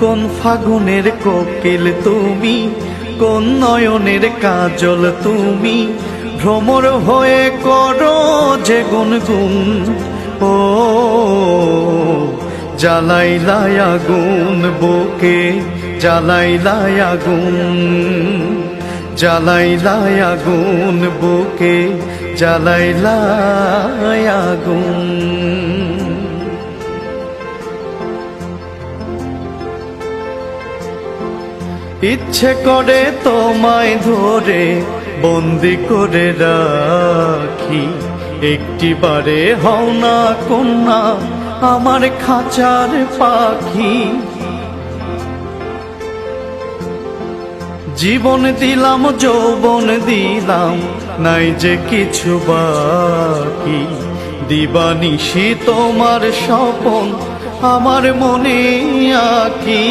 কোন ফাগুনের কোকিল তুমি, কোন নয়নের কাজল তুমি, ভ্রমর হয়ে করো যে গুনগুন। ও জ্বালাইলাই আগুন বুকে, জ্বালাইলাই আগুন, জ্বালাইলাই আগুন বুকে, জ্বালাইলাই আগুন। ইচ্ছে করে তোমায় ধরে বন্দি করে রাখি, একটিবারে হও না কন্যা আমার খাঁচার পাখি। জীবন দিলাম যৌবন দিলাম, নাই যে কিছু বাকি, দিবানিশি তোমার স্বপন আমার মনে আঁকি।